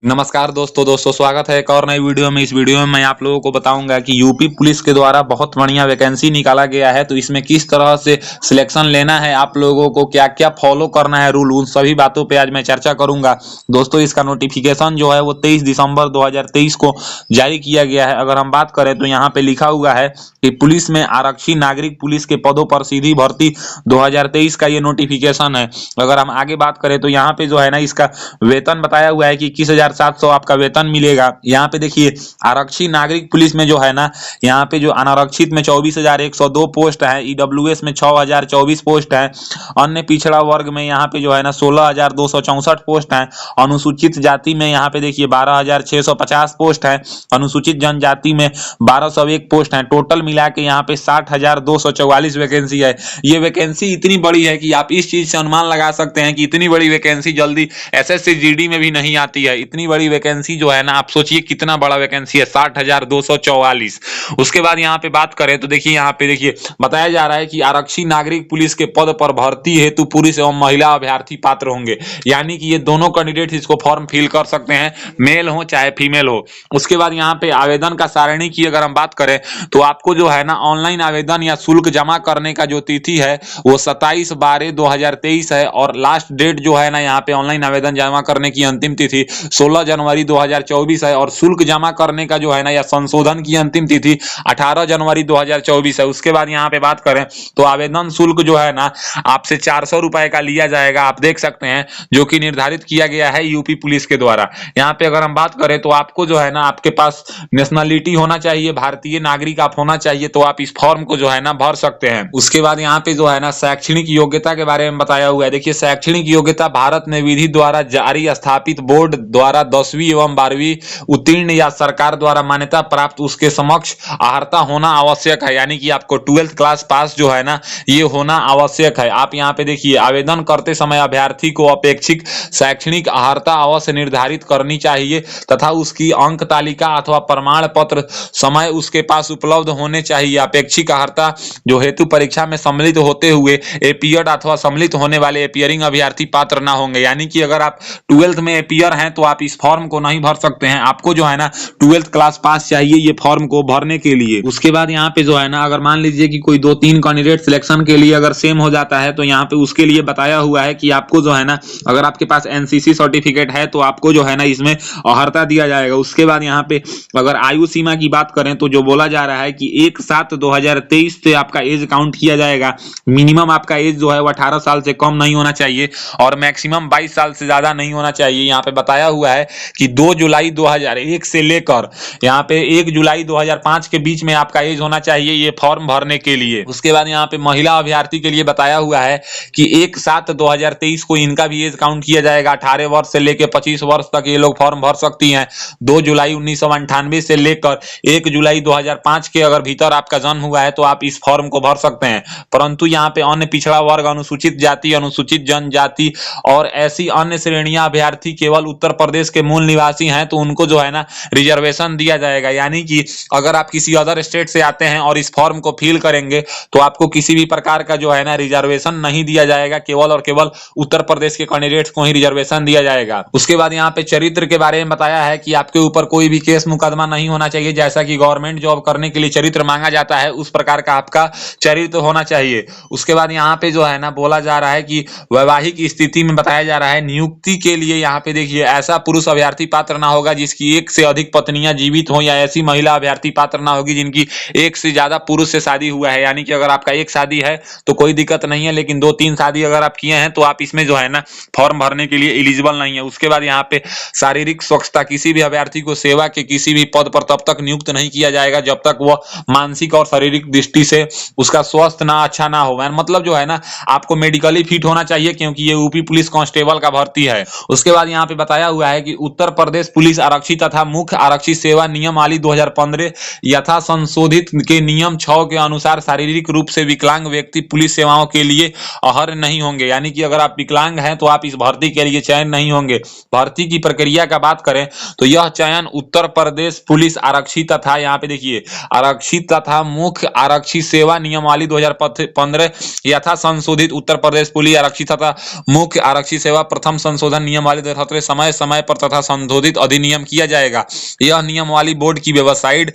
नमस्कार दोस्तों स्वागत है एक और नई वीडियो में। इस वीडियो में मैं आप लोगों को बताऊंगा कि यूपी पुलिस के द्वारा बहुत बढ़िया वैकेंसी निकाला गया है, तो इसमें किस तरह से सिलेक्शन लेना है, आप लोगों को क्या क्या फॉलो करना है रूल, उन सभी बातों पे आज मैं चर्चा करूंगा। दोस्तों इसका नोटिफिकेशन जो है वो 23 दिसंबर 2023 को जारी किया गया है। अगर हम बात करें तो यहाँ पे लिखा हुआ है कि पुलिस में आरक्षी नागरिक पुलिस के पदों पर सीधी भर्ती 2023 का ये नोटिफिकेशन है। अगर हम आगे बात करें तो यहाँ पे जो है ना इसका वेतन बताया हुआ है कि 21,700 आपका वेतन मिलेगा। यहाँ पे देखिए आरक्षी नागरिक पुलिस में जो है ना, यहाँ पे जो अनारक्षित में 24,102 पोस्ट है, ईडब्ल्यूएस में 6,024 पोस्ट है, अन्य पिछड़ा वर्ग में यहाँ पे जो है ना 16,264 पोस्ट है, अनुसूचित जाति में यहाँ पे देखिए 12,650 पोस्ट है, अनुसूचित जनजाति में 1,201 पोस्ट है। टोटल मिला के यहाँ पे 60,244 वैकेंसी है। ये वैकेंसी इतनी बड़ी है कि आप इस चीज से अनुमान लगा सकते हैं कि इतनी बड़ी वैकेंसी जल्दी एसएससी जीडी में भी नहीं आती है। इतनी बड़ी वैकेंसी जो है ना, आप सोचिए कितना बड़ा वैकेंसी है, 60,244। उसके बाद यहाँ पे बात करें तो देखिए यहाँ पे देखिए बताया जा रहा है कि आरक्षी नागरिक पुलिस के पद पर भर्ती हेतु पुरुष एवं महिला अभ्यर्थी पात्र होंगे। यानी कि ये दोनों कैंडिडेट इसको फॉर्म फिल कर सकते हैं, मेल हो चाहे फीमेल हो। उसके बाद यहाँ पे आवेदन का सारणी की अगर हम बात करें तो आपको जो है ना ऑनलाइन आवेदन या शुल्क जमा करने का जो तिथि है वो 27/12/2023 है, और लास्ट डेट जो है ना यहाँ पे ऑनलाइन आवेदन जमा करने की अंतिम तिथि 16 जनवरी 2024 है, और शुल्क जमा करने का जो है ना या संशोधन की अंतिम तिथि 18 जनवरी 2024 है। उसके बाद यहाँ पे बात करें तो आवेदन शुल्क जो है ना आपसे 400 रुपए का लिया जाएगा, आप देख सकते हैं, जो कि निर्धारित किया गया है यूपी पुलिस के द्वारा। यहाँ पे अगर हम बात करें तो आपको जो है ना आपके पास नेशनलिटी होना चाहिए, भारतीय नागरिक आप होना चाहिए, तो आप इस फॉर्म को जो है ना भर सकते हैं। उसके बाद यहाँ पे जो है ना शैक्षणिक योग्यता के बारे में बताया हुआ है। देखिए शैक्षणिक योग्यता भारत में विधि द्वारा जारी स्थापित बोर्ड द्वारा 10वीं एवं 12वीं उत्तीर्ण या सरकार द्वारा मान्यता प्राप्त उसके समक्ष अर्हता होना आवश्यक है। यानी कि आपको 12th क्लास पास जो है ना ये होना आवश्यक है। आप यहाँ पे देखिए आवेदन करते समय अभ्यर्थी को अपेक्षित शैक्षणिक अर्हता अवश्य निर्धारित करनी चाहिए तथा उसकी अंक तालिका अथवा प्रमाण पत्र समय उसके पास उपलब्ध होने चाहिए। अपेक्षित अर्हता जो हेतु परीक्षा में सम्मिलित होते हुए एपियर अथवा सम्मिलित होने वाले एपियरिंग अभ्यर्थी पात्र ना होंगे। यानी कि अगर आप 12th में एपियर हैं तो आप इस फॉर्म को नहीं भर सकते हैं, आपको जो है ना 12th क्लास पास चाहिए ये फॉर्म को भरने के लिए। उसके बाद यहाँ पे जो है ना अगर मान लीजिए कि कोई 2-3 कैंडिडेट सिलेक्शन के लिए अगर सेम हो जाता है तो यहाँ पे उसके लिए बताया हुआ है कि आपको जो है ना अगर आपके पास एनसीसी सर्टिफिकेट है तो आपको जो है ना इसमें अर्हता दिया जाएगा। उसके बाद यहाँ पे अगर आयु सीमा की बात करें तो जो बोला जा रहा है कि 1/7/2023 से आपका एज काउंट किया जाएगा। मिनिमम आपका एज जो है वो 18 साल से कम नहीं होना चाहिए और मैक्सिमम 22 साल से ज्यादा नहीं होना चाहिए। यहाँ पे बताया हुआ है कि 2 जुलाई 2001 से लेकर यहाँ पे 1 जुलाई 2005 के बीच में आपका एज होना चाहिए ये फॉर्म भरने के लिए। उसके बाद यहाँ पे महिला अभ्यर्थी के लिए बताया हुआ है कि 1/7/2023 को इनका भी एज काउंट किया जाएगा। 18 वर्ष से लेकर 25 वर्ष तक ये लोग फॉर्म भर सकती हैं। 2 जुलाई 1998 से लेकर 1 जुलाई 2005 के अगर भीतर आपका जन्म हुआ है तो आप इस फॉर्म को भर सकते हैं। परंतु यहाँ पे अन्य पिछड़ा वर्ग, अनुसूचित जाति, अनुसूचित जनजाति और ऐसी अन्य श्रेणियां अभ्यर्थी केवल उत्तर प्रदेश के मूल निवासी हैं तो उनको जो है ना रिजर्वेशन दिया जाएगा। यानी कि अगर आप किसी अदर स्टेट से आते हैं और इस फॉर्म को फिल करेंगे तो आपको किसी भी प्रकार का जो है ना रिजर्वेशन नहीं दिया जाएगा, केवल और केवल उत्तर प्रदेश के कैंडिडेट्स को ही रिजर्वेशन दिया जाएगा। उसके बाद यहाँ पे चरित्र के बारे में बताया है कि आपके ऊपर कोई भी केस मुकदमा नहीं होना चाहिए। जैसा कि गवर्नमेंट जॉब करने के लिए चरित्र मांगा जाता है उस प्रकार का आपका चरित्र होना चाहिए। उसके बाद यहाँ पे जो है ना बोला जा रहा है कि वैवाहिक स्थिति में बताया जा रहा है नियुक्ति के लिए यहाँ पे देखिए ऐसा पुरुष अभ्यर्थी पात्र ना होगा जिसकी 1 से अधिक पत्नियां जीवित हो, या ऐसी महिला अभ्यर्थी पात्र ना होगी जिनकी 1 से ज्यादा पुरुष से शादी हुआ है। यानी कि अगर आपका 1 शादी है तो कोई दिक्कत नहीं है, लेकिन 2-3 शादी अगर आप किए हैं तो आप इसमें जो है ना फॉर्म भरने के लिए एलिजिबल नहीं है। उसके बाद यहाँ पे शारीरिक स्वच्छता, किसी भी अभ्यर्थी को सेवा के किसी भी पद पर तब तक नियुक्त नहीं किया जाएगा जब तक वह मानसिक और शारीरिक दृष्टि से उसका स्वास्थ्य ना अच्छा ना हो। मतलब जो है ना आपको मेडिकली फिट होना चाहिए, क्योंकि ये यूपी पुलिस कांस्टेबल का भर्ती है। उसके बाद यहाँ पे बताया हुआ है कि उत्तर प्रदेश पुलिस आरक्षी तथा मुख्य आरक्षी सेवा नियमावली 2015 यथा संशोधित के नियम 6 के अनुसार शारीरिक रूप से विकलांग व्यक्ति पुलिस सेवाओं के लिए अर्ह नहीं होंगे। यानी कि अगर आप विकलांग हैं तो आप इस भर्ती के लिए चयन नहीं होंगे। भर्ती की प्रक्रिया का बात करें तो यह चयन उत्तर प्रदेश पुलिस आरक्षी तथा यहाँ पे देखिए आरक्षी तथा मुख्य आरक्षी सेवा नियमावली 2015 यथा संशोधित उत्तर प्रदेश पुलिस आरक्षी तथा मुख्य आरक्षी सेवा प्रथम संशोधन नियमावली 2017 समय समय पर तथा संशोधित अधिनियम किया जाएगा। यह नियमावली बोर्ड की वेबसाइट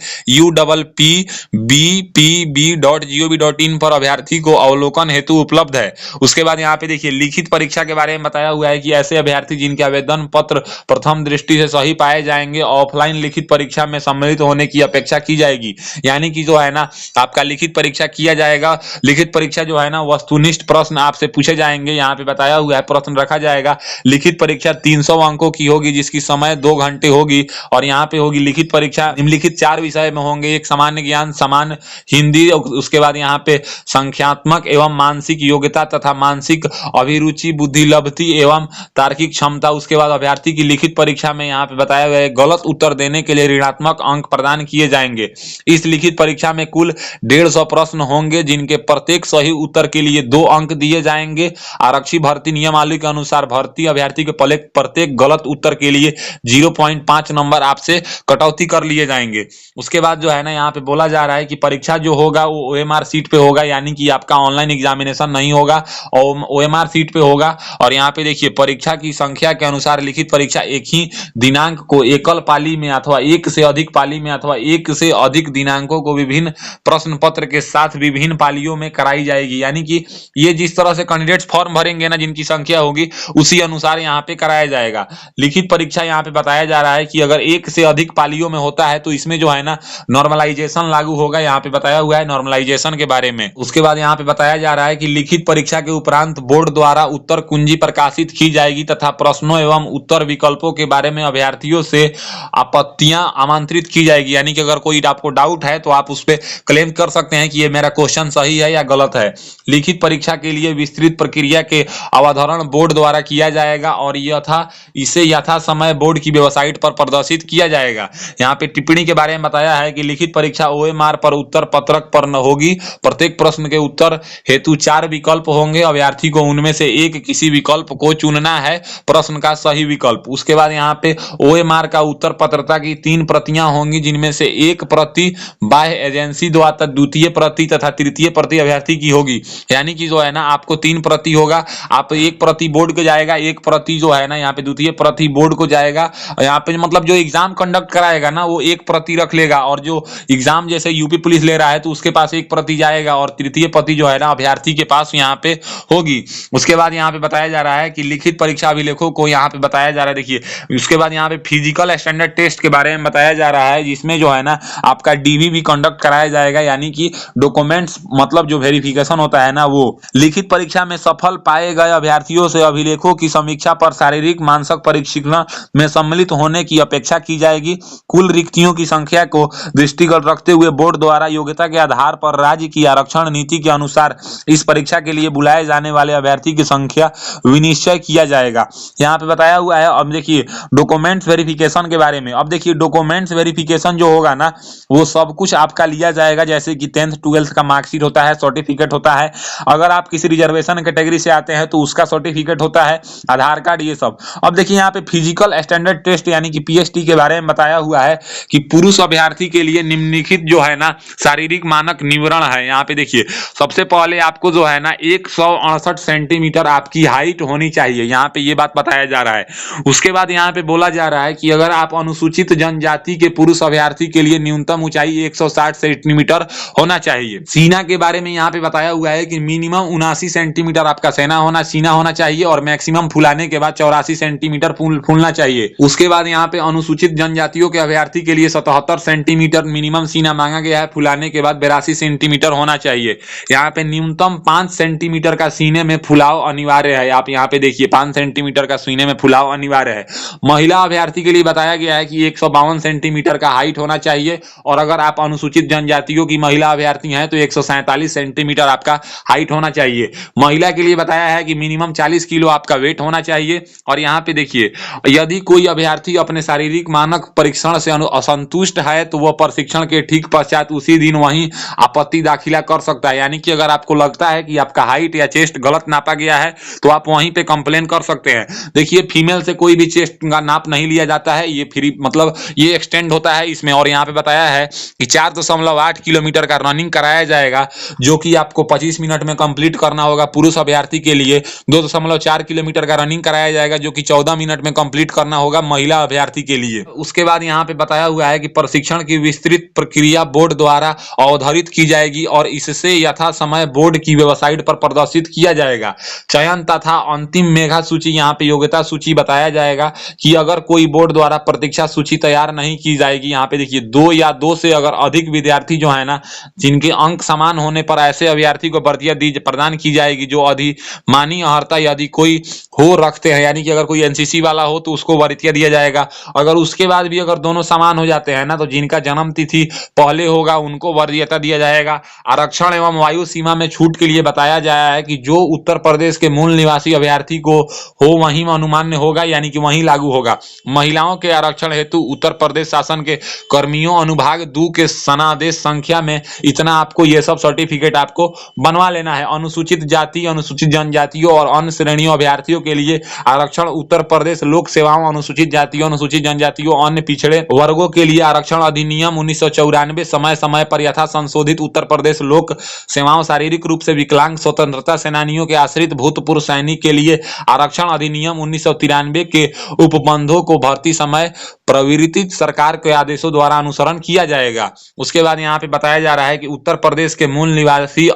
uppbpb.gov.in पर अभ्यर्थी को अवलोकन हेतु उपलब्ध है। उसके बाद यहाँ पे देखिए लिखित परीक्षा के बारे में बताया हुआ है कि ऐसे अभ्यर्थी जिनके आवेदन पत्र प्रथम दृष्टि से सही पाए जाएंगे ऑफलाइन लिखित परीक्षा में सम्मिलित होने की अपेक्षा की जाएगी। यानी कि जो है ना आपका लिखित परीक्षा किया जाएगा। लिखित परीक्षा जो है ना वस्तुनिष्ठ प्रश्न आपसे पूछे जाएंगे। यहाँ पे बताया हुआ है प्रश्न रखा जाएगा। लिखित परीक्षा 300 अंकों की होगी जिसकी समय 2 घंटे होगी और यहाँ पे होगी लिखित परीक्षा निम्नलिखित 4 विषय में होंगे। एक सामान्य ज्ञान, सामान्य हिंदी, उसके बाद यहाँ पे संख्यात्मक एवं मानसिक योग्यता तथा मानसिक अभिरुचि, बुद्धि लब्धि एवं तार्किक क्षमता। उसके बाद अभ्यर्थी की लिखित परीक्षा में यहाँ पे बताया गया गलत उत्तर देने के लिए ऋणात्मक अंक प्रदान किए जाएंगे। इस लिखित परीक्षा में कुल 150 प्रश्न होंगे जिनके प्रत्येक सही उत्तर के लिए 2 अंक दिए जाएंगे। आरक्षी भर्ती नियमावली के अनुसार भर्ती अभ्यर्थी के प्रत्येक गलत उत्तर के लिए 0.5 नंबर आपसे कटौती कर लिए जाएंगे। उसके बाद जो है ना यहाँ पे बोला जा रहा है कि परीक्षा जो होगा वो OMR सीट पे होगा, यानी कि आपका ऑनलाइन एग्जामिनेशन नहीं होगा और OMR सीट पे होगा। और यहाँ पे देखिए परीक्षा की संख्या के अनुसार लिखित परीक्षा एक ही दिनांक को एकल पाली में अथवा एक से अधिक पाली में अथवा एक से अधिक दिनांकों को विभिन्न प्रश्न पत्र के साथ विभिन्न पालियों में कराई जाएगी। यानी कि ये जिस तरह से कैंडिडेट्स फॉर्म भरेंगे ना जिनकी संख्या होगी उसी अनुसार यहाँ पे कराया जाएगा। लिखित परीक्षा यहाँ पे बताया जा रहा है कि अगर एक से अधिक पालियों में होता है तो इसमें जो है ना नॉर्मलाइजेशन लागू होगा। यहाँ पे बताया हुआ है नॉर्मलाइजेशन के बारे में। उसके बाद यहाँ पे बताया जा रहा है कि लिखित परीक्षा के उपरांत बोर्ड द्वारा उत्तर कुंजी प्रकाशित की जाएगी तथा प्रश्नों एवं उत्तर विकल्पों के बारे में अभ्यर्थियों से आपत्तियां आमंत्रित की जाएगी। यानी कि अगर कोई आपको डाउट है तो आप उस पर क्लेम कर सकते हैं कि ये मेरा क्वेश्चन सही है या गलत है। लिखित परीक्षा के लिए विस्तृत प्रक्रिया के अवधारण बोर्ड द्वारा किया जाएगा और इसे यथा समय बोर्ड की वेबसाइट पर प्रदर्शित किया जाएगा। यहाँ पे टिप्पणी के बारे में बताया है कि लिखित परीक्षा OMR पर उत्तर पत्रक पर न होगी। प्रत्येक प्रश्न के उत्तर हेतु 4 विकल्प होंगे। अभ्यर्थी को उनमें से एक किसी विकल्प को चुनना है प्रश्न का सही विकल्प। उसके बाद यहाँ पे OMR का उत्तर पत्रता की 3 प्रतियां होंगी जिनमें से एक प्रति बाह्य एजेंसी द्वारा, द्वितीय प्रति तथा तृतीय प्रति अभ्यर्थी की होगी। यानी कि जो है ना आपको 3 प्रति होगा। आप एक प्रति बोर्ड को जाएगा, एक प्रति जो है ना यहाँ पे द्वितीय प्रति बोर्ड को जाएगा। यहाँ पे मतलब जो एग्जाम कंडक्ट कराएगा ना वो एक प्रति रख लेगा और जो एग्जाम जैसे यूपी पुलिस ले रहा है तो उसके पास एक प्रति जाएगा और तृतीय प्रति जो है ना अभ्यर्थी के पास यहाँ पे होगी। उसके बाद यहाँ पे बताया जा रहा है कि लिखित परीक्षा अभिलेखों को यहाँ पे बताया जा रहा है। देखिए उसके बाद यहाँ पे फिजिकल स्टैंडर्ड टेस्ट के बारे में बताया जा रहा है जिसमें जो है ना आपका DV भी कंडक्ट कराया जाएगा। यानी कि डॉक्यूमेंट्स मतलब जो वेरिफिकेशन होता है ना वो। लिखित परीक्षा में सफल पाए गए अभ्यर्थियों से अभिलेखों की समीक्षा पर शारीरिक मानसिक परीक्षण में सम्मिलित होने की अपेक्षा की जाएगी। कुल रिक्तियों की संख्या को दृष्टिगत रखते हुए बोर्ड द्वारा योग्यता के आधार पर राज्य की आरक्षण नीति के अनुसार इस परीक्षा के लिए बुलाए जाने वाले अभ्यर्थी की संख्या विनिश्चय किया जाएगा। यहाँ पे बताया हुआ है। अब देखिए डॉक्यूमेंट्स वेरिफिकेशन के बारे में। अब देखिए डॉक्यूमेंट्स वेरिफिकेशन जो होगा ना वो सब कुछ आपका लिया जाएगा, जैसे कि 10th 12th का मार्कशीट होता है, सर्टिफिकेट होता है। अगर आप किसी रिजर्वेशन कैटेगरी से आते हैं तो उसका सर्टिफिकेट होता है, आधार कार्ड, ये सब। अब देखिए यहाँ पे फिजिकल स्टैंडर्ड टेस्ट यानी कि PST के बारे में बताया हुआ है कि पुरुष अभ्यर्थी के लिए निम्नलिखित जो है ना शारीरिक मानक निवारण है। यहाँ पे देखिए सबसे पहले आपको जो है ना 168 सेंटीमीटर आपकी हाइट होनी चाहिए। यहाँ पे ये बात बताया जा रहा है। उसके बाद यहाँ पे बोला जा रहा है कि अगर आप अनुसूचित जनजाति के पुरुष अभ्यर्थी के लिए न्यूनतम ऊंचाई 160 सेंटीमीटर होना चाहिए। सीना के बारे में यहाँ पे बताया हुआ है कि मिनिमम 79 सेंटीमीटर आपका सीना होना चाहिए और मैक्सिमम फुलाने के बाद 84 सेंटीमीटर फूलना चाहिए। उसके बाद यहाँ पे अनुसूचित जनजातियों के अभ्यर्थी के लिए 77 सेंटीमीटर मिनिमम सीना मांगा गया है, फुलाने के बाद 82 सेंटीमीटर होना चाहिए। यहाँ पे न्यूनतम 5 सेंटीमीटर का सीने में फुलाव अनिवार्य है। आप यहाँ पे देखिए 5 सेंटीमीटर का सीने में फुलाव अनिवार्य है। महिला अभ्यर्थी के लिए बताया गया है कि 152 सेंटीमीटर का हाइट होना चाहिए और अगर आप अनुसूचित जनजातियों की महिला अभ्यर्थी हैं तो 147 सेंटीमीटर आपका हाइट होना चाहिए। महिला के लिए बताया है कि मिनिमम 40 किलो आपका वेट होना चाहिए। और यहाँ पे देखिए यदि कोई अभ्यर्थी अपने शारीरिक मानक परीक्षण से असंतुष्ट है तो वह प्रशिक्षण के ठीक पश्चात उसी दिन वहीं आपत्ति दाखिला कर सकता है। यानी कि अगर आपको लगता है कि आपका हाइट या चेस्ट गलत नापा गया है तो आप वहीं पे कंप्लेन कर सकते हैं। देखिए फीमेल से कोई भी चेस्ट का नाप नहीं लिया जाता है, ये फ्री मतलब ये एक्सटेंड होता है इसमें। और यहाँ पे बताया है कि 4.8 किलोमीटर का रनिंग कराया जाएगा जो कि आपको 25 मिनट में कंप्लीट करना होगा। पुरुष अभ्यर्थी के लिए 2.4 किलोमीटर का रनिंग कराया जाएगा जो कि 14 मिनट में कंप्लीट करना होगा महिला अभ्यर्थी के लिए। उसके बाद यहाँ पे बताया हुआ है कि प्रशिक्षण की विस्तृत प्रक्रिया बोर्ड द्वारा अवधारित की जाएगी और इससे यथा समय बोर्ड की वेबसाइट पर प्रदर्शित किया जाएगा। चयन तथा अंतिम मेधा सूची, यहाँ पे योग्यता सूची बताया जाएगा कि अगर कोई बोर्ड द्वारा प्रतीक्षा सूची तैयार नहीं की जाएगी, यहाँ पे देखिए 2 या 2 से अगर अधिक विद्यार्थी जो है ना, जिनके अंक समान होने पर ऐसे अभ्यर्थी को भर्तियां प्रदान की जाएगी जो अधिमानी अर्हता यदि कोई हो रखते हैं, यानी कि अगर कोई एनसीसी वाला हो तो उसको भर्तियां दिया जाएगा। अगर उसके बाद भी अगर दोनों समान हो जाते हैं ना, तो जिनका जन्म तिथि पहले होगा उनको वरीयता दिया जाएगा। आरक्षण एवं वायु सीमा में छूट के लिए बताया जाया है कि जो उत्तर प्रदेश के मूल निवासी अभ्यर्थी को हो वहीं अनुमान्य होगा, यानी कि वहीं लागू होगा। महिलाओं के आरक्षण हेतु उत्तर प्रदेश शासन के कर्मियों अनुभाग 2 के सनादेश संख्या में इतना आपको ये सब सर्टिफिकेट आपको बनवा लेना है। अनुसूचित जाति, अनुसूचित जनजातियों और अन्य श्रेणियों अभ्यर्थियों के लिए आरक्षण उत्तर प्रदेश लोक सेवाओं, अनुसूचित जातियों, अनुसूचित जनजातियों, अन्य पिछड़े वर्गों के लिए आरक्षण अधिनियम 1994 समय समय पर यथा संशोधित उत्तर प्रदेश लोक सेवाओं, शारीरिक रूप से विकलांग स्वतंत्रता सेनानियों के आश्रित भूतपूर्व सैनिक के लिए आरक्षण अधिनियम 1993 के उपबंधों को भर्ती समय प्रवर्तित सरकार के आदेशों द्वारा अनुसरण किया जाएगा। उसके बाद यहाँ पे बताया जा रहा है कि उत्तर प्रदेश के मूल निवासी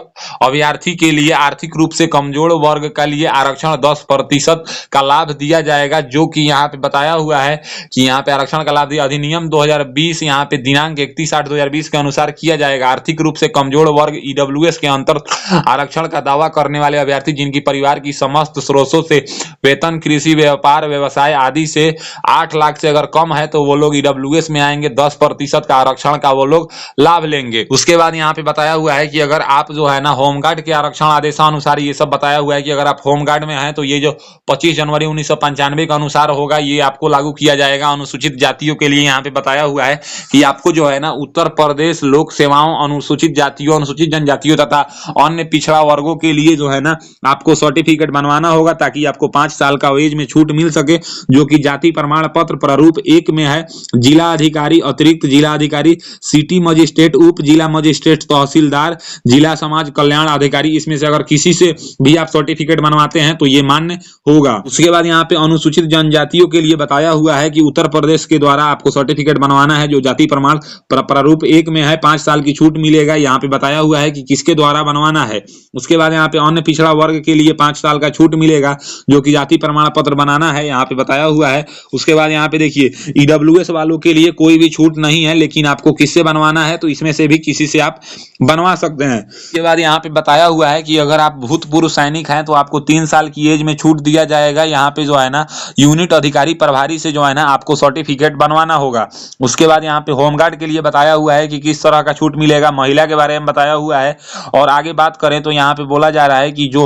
अभ्यर्थी के लिए आर्थिक रूप से कमजोर वर्ग के लिए आरक्षण 10% का लाभ दिया जाएगा, जो कि यहाँ पे बताया हुआ है कि यहाँ पे आरक्षण का लाभ अधिनियम 2020 यहाँ पे दिनांक 31/8/2020 के अनुसार किया जाएगा। आर्थिक रूप से कमजोर वर्ग ईडब्ल्यूएस के अंतर्गत आरक्षण का दावा करने वाले अभ्यर्थी जिनकी परिवार की समस्त स्रोतों से वेतन, कृषि, व्यापार, व्यवसाय आदि से 8 लाख से अगर कम है तो वो लोग ईडब्ल्यूएस में आएंगे। 10% का आरक्षण का वो लोग लाभ लेंगे। उसके बाद यहाँ पे बताया हुआ है कि अगर आप जो है ना होमगार्ड के आरक्षण आदेशानुसार, ये सब बताया हुआ है कि अगर आप होमगार्ड में हैं तो ये जो 25 जनवरी 1995 के अनुसार होगा ये आपको लागू किया जाएगा। अनुसूचित जातियों के लिए यहाँ पे बताया हुआ है कि आपको जो है ना उत्तर प्रदेश लोक सेवाओं, अनुसूचित जातियों, अनुसूचित जनजातियों तथा अन्य पिछड़ा वर्गों के लिए जो है ना आपको सर्टिफिकेट बनवाना होगा ताकि आपको 5 साल का एज में छूट मिल सके, जो कि जाति प्रमाण पत्र प्रारूप 1 में है। जिला अधिकारी, अतिरिक्त जिला अधिकारी, सिटी मजिस्ट्रेट, उप जिला मजिस्ट्रेट, तहसीलदार, जिला समाज कल्याण अधिकारी, इसमें से अगर किसी से भी आप सर्टिफिकेट बनवाते हैं तो ये मान्य होगा। उसके बाद यहाँ पे अनुसूचित जनजातियों के लिए बताया हुआ है कि उत्तर प्रदेश के द्वारा आपको सर्टिफिकेट बनवाना है जो जाति प्रमाण प्रारूप 1 में है, 5 साल की छूट मिलेगा। यहाँ पे बताया हुआ है कि किसके द्वारा बनवाना है। उसके बाद यहाँ पे अन्य पिछड़ा वर्ग के लिए 5 साल का छूट मिलेगा जो कि जाति प्रमाण पत्र बनाना है, यहाँ पे बताया हुआ है। उसके बाद यहाँ पे देखिए ईडब्ल्यूएस वालों के लिए कोई भी छूट नहीं है, लेकिन आपको किससे बनवाना है तो इसमें से भी किसी से आप बनवा सकते हैं। उसके बाद यहाँ पे बताया हुआ है कि अगर आप भूतपूर्व सैनिक हैं तो आपको 3 साल की एज में छूट दिया जाएगा। यहाँ पे जो है ना यूनिट अधिकारी प्रभारी से जो है ना आपको सर्टिफिकेट बनवाना होगा। उसके बाद यहाँ पे होमगार्ड के लिए बताया हुआ है कि किस तरह का छूट मिलेगा, महिला के बारे में बताया हुआ है। और आगे बात करें तो यहाँ पे बोला जा रहा है कि जो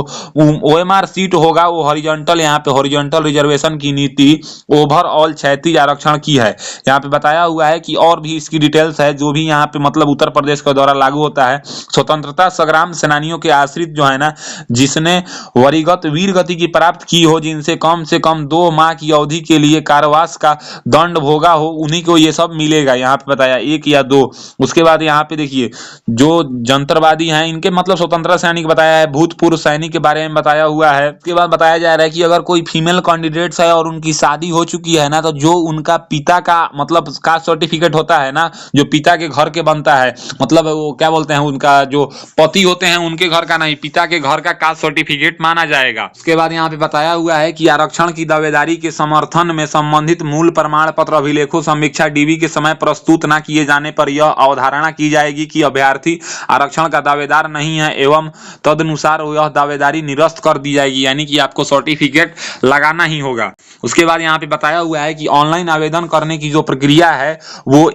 ओएमआर सीट होगा वो हॉरिजॉन्टल, यहाँ पे हॉरिजॉन्टल रिजर्वेशन की नीति ओवरऑल क्षैतिज आरक्षण की है। यहाँ पे बताया हुआ है कि और भी इसकी डिटेल्स है जो भी यहाँ पे मतलब उत्तर प्रदेश के द्वारा लागू होता है। स्वतंत्रता संग्राम सेनानियों के आश्रित जो है ना जिसने वरीगत वीर गति की प्राप्त की हो, जिनसे कम से कम 2 माह की अवधि के लिए कारावास का दंड भोगा हो, उन्हीं को ये सब मिलेगा। यहाँ पे बताया 1 या 2। उसके बाद यहाँ पे देखिए जो जंतरवादी हैं इनके मतलब स्वतंत्रता सैनिक बताया है, भूतपूर्व सैनिक के बारे में बताया हुआ है। उसके बाद बताया जा रहा है कि अगर कोई फीमेल कैंडिडेट्स है और उनकी शादी हो चुकी है ना, तो जो उनका पिता का मतलब कास्ट सर्टिफिकेट होता है ना, जो पिता के घर के बनता है, मतलब वो क्या बोलते हैं, उनका जो पति होते हैं उनके घर का नहीं, पिता के घर का कास्ट सर्टिफिकेट माना जाएगा। उसके बाद यहाँ पे बताया हुआ है कि आरक्षण की दावेदारी के समर्थन में संबंधित मूल प्रमाण पत्र अभिलेखों समीक्षा डीबी के समय प्रस्तुत न किए जाने पर यह अवधारणा की जाएगी कि अभ्यर्थी आरक्षण का दावेदार नहीं है एवं तदनुसार यह दावेदारी निरस्त कर दी जाएगी, यानी कि आपको सर्टिफिकेट लगाना ही होगा। उसके बाद यहाँ पे बताया हुआ है कि ऑनलाइन आवेदन करने की जो प्रक्रिया है वो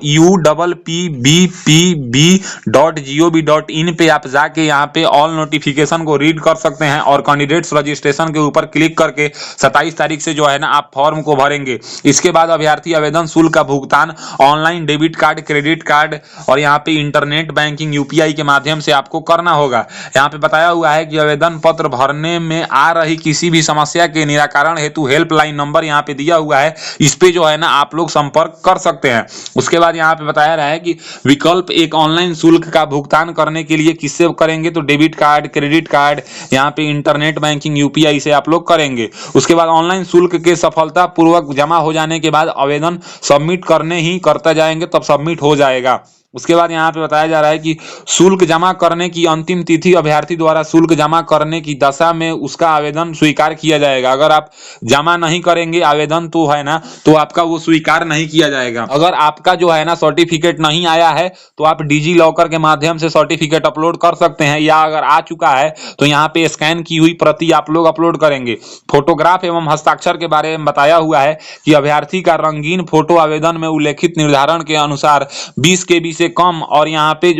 uppbpb.gov.in पे आप जाके यहाँ पे ऑल नोटिफिकेशन को रीड कर सकते हैं और कैंडिडेट्स रजिस्ट्रेशन के ऊपर क्लिक करके 27 तारीख से जो है ना आप फॉर्म को भरेंगे। इसके बाद अभ्यर्थी आवेदन शुल्क का भुगतान online debit card, credit card और यहाँ पे इंटरनेट बैंकिंग यूपीआई के माध्यम से आपको करना होगा। यहाँ पे बताया हुआ है कि आवेदन पत्र भरने में आ रही किसी भी समस्या के निराकरण हेतु हेल्पलाइन नंबर यहाँ पे दिया हुआ है, इस पे जो है ना आप लोग संपर्क कर सकते हैं। उसके बाद यहाँ पे बताया रहा है कि विकल्प एक ऑनलाइन शुल्क का भुगतान करने के लिए किससे करेंगे तो डेबिट कार्ड, क्रेडिट कार्ड, यहाँ पे इंटरनेट बैंकिंग यूपीआई से आप लोग करेंगे। उसके बाद ऑनलाइन शुल्क के सफल सफलतापूर्वक जमा हो जाने के बाद आवेदन सबमिट करने ही करता जाएंगे तब सबमिट हो जाएगा। उसके बाद यहाँ पे बताया जा रहा है कि शुल्क जमा करने की अंतिम तिथि अभ्यर्थी द्वारा शुल्क जमा करने की दशा में उसका आवेदन स्वीकार किया जाएगा। अगर आप जमा नहीं करेंगे आवेदन तो है ना, तो आपका वो स्वीकार नहीं किया जाएगा। अगर आपका जो है ना सर्टिफिकेट नहीं आया है तो आप डिजी लॉकर के माध्यम से सर्टिफिकेट अपलोड कर सकते हैं, या अगर आ चुका है तो यहाँ पे स्कैन की हुई प्रति आप लोग अपलोड करेंगे। फोटोग्राफ एवं हस्ताक्षर के बारे में बताया हुआ है कि अभ्यर्थी का रंगीन फोटो आवेदन में उल्लेखित निर्धारण के अनुसार 20 KB से कम और यहाँ पे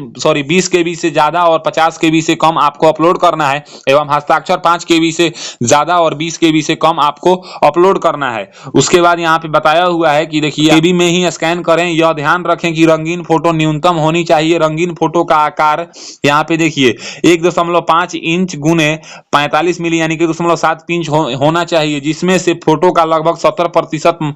20 KB से ज्यादा और 50 KB से कम आपको अपलोड करना है, एवं हस्ताक्षर 5 KB से ज्यादा और 20 KB से कम आपको अपलोड करना है। उसके बाद यहाँ पे बताया हुआ है कि देखिए KB में ही स्कैन करें। यह ध्यान रखें कि रंगीन फोटो न्यूनतम होनी चाहिए। रंगीन फोटो का आकार यहाँ पे देखिए 1.5 इंच गुने 45 मिली यानी कि 0.7 इंच होना चाहिए, जिसमें से फोटो का लगभग 70%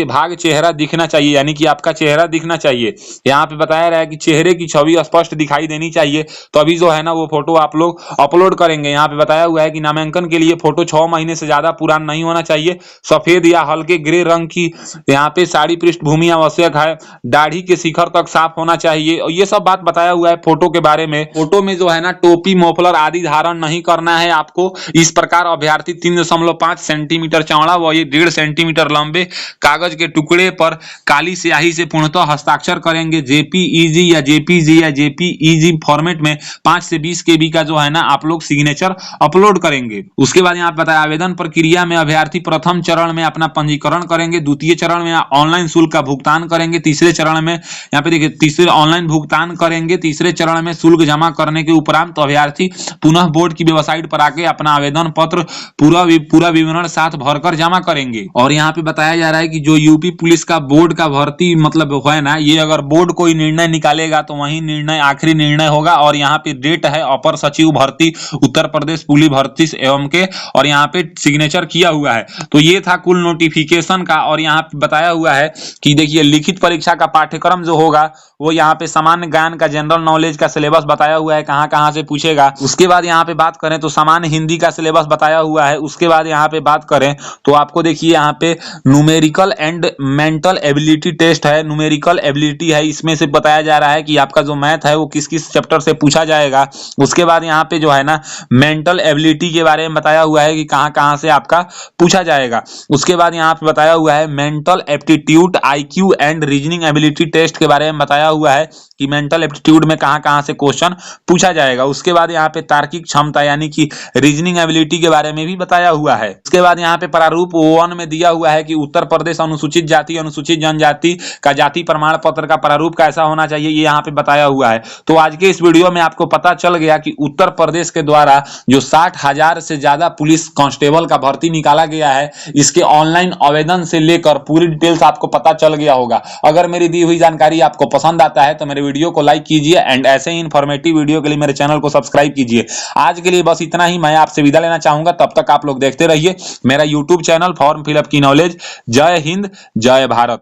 भाग चेहरा दिखना चाहिए, यानी कि आपका चेहरा दिखना चाहिए। यहाँ पे बताया रहा है कि चेहरे की छवि स्पष्ट दिखाई देनी चाहिए, तो अभी जो है ना वो फोटो आप लोग अपलोड करेंगे। यहाँ पे बताया हुआ है कि नामांकन के लिए फोटो 6 महीने से ज्यादा पुराना नहीं होना चाहिए। सफेद या हल्के ग्रे रंग की यहाँ पे साड़ी पृष्ठभूमि आवश्यक है। दाढ़ी के शिखर तक साफ होना चाहिए, और ये सब बात बताया हुआ है फोटो के बारे में। फोटो में जो है ना टोपी मोफलर आदि धारण नहीं करना है आपको। इस प्रकार अभ्यर्थी 3.5 सेंटीमीटर चौड़ा व 1.5 सेंटीमीटर लंबे कागज के टुकड़े पर काली स्याही से पूर्णतः हस्ताक्षर करेंगे। जेपीईजी या जेपीजी या जेपीईजी फॉर्मेट में 5 से 20 KB का जो है ना आप लोग सिग्नेचर अपलोड करेंगे। उसके बाद यहाँ बताया आवेदन प्रक्रिया में अभ्यर्थी प्रथम चरण में अपना पंजीकरण करेंगे, द्वितीय चरण में ऑनलाइन शुल्क का भुगतान करेंगे, तीसरे चरण में यहाँ पे देखिए तीसरे ऑनलाइन भुगतान करेंगे, तीसरे चरण में शुल्क जमा करने के उपरांत तो अभ्यर्थी पुनः बोर्ड की वेबसाइट पर आके अपना आवेदन पत्र पूरा विवरण साथ भरकर जमा करेंगे। और यहाँ पे बताया जा रहा है कि जो यूपी पुलिस का बोर्ड का भर्ती मतलब है ना, ये अगर बोर्ड कोई निर्णय निकालेगा तो वही निर्णय आखिरी निर्णय होगा। और यहाँ पे डेट है अपर सचिव भर्ती उत्तर प्रदेश पुलिस भर्ती एवं के, और यहाँ पे सिग्नेचर किया हुआ है। तो ये था कुल नोटिफिकेशन का। और यहाँ पे बताया हुआ है कि देखिए लिखित परीक्षा का पाठ्यक्रम जो होगा वो यहाँ पे सामान्य ज्ञान का जनरल नॉलेज का सिलेबस बताया हुआ है, कहाँ कहाँ से पूछेगा। उसके बाद यहाँ पे बात करें तो सामान्य हिंदी का सिलेबस बताया हुआ है। उसके बाद यहाँ पे बात करें तो आपको देखिए यहाँ पे numerical and mental ability test है, न्यूमेरिकल एबिलिटी है। इसमें से बताया जा रहा है कि आपका जो मैथ है वो किस किस चैप्टर से पूछा जाएगा। उसके बाद यहाँ पे जो है ना मेंटल एबिलिटी के बारे में बताया हुआ है कि कहाँ कहाँ से आपका पूछा जाएगा। उसके बाद यहाँ पे बताया हुआ है mental aptitude IQ and reasoning ability test के बारे में बताया हुआ है कि मेंटल एप्टीट्यूड में कहाँ कहाँ से क्वेश्चन पूछा जाएगा। उसके बाद यहाँ पे तार्किक क्षमता यानी कि रीजनिंग एबिलिटी के बारे में भी बताया हुआ है। उसके बाद यहाँ पे प्रारूप 1 में दिया हुआ है कि उत्तर प्रदेश अनुसूचित जाति अनुसूचित जनजाति का जाति प्रमाण पत्र का प्रारूप कैसा होना चाहिए, ये यहाँ पे बताया हुआ है। तो आज के इस वीडियो में आपको पता चल गया कि उत्तर प्रदेश के द्वारा जो 60,000 से ज्यादा पुलिस कांस्टेबल का भर्ती निकाला गया है, इसके ऑनलाइन आवेदन से लेकर पूरी डिटेल्स आपको पता चल गया होगा। अगर मेरी दी हुई जानकारी आपको पसंद आता है तो मेरे वीडियो को लाइक कीजिए एंड ऐसे ही इन्फॉर्मेटिव वीडियो के लिए मेरे चैनल को सब्सक्राइब कीजिए। आज के लिए बस इतना ही, मैं आपसे विदा लेना चाहूंगा। तब तक आप लोग देखते रहिए मेरा यूट्यूब चैनल फॉर्म फिलअप की नॉलेज। जय हिंद, जय भारत।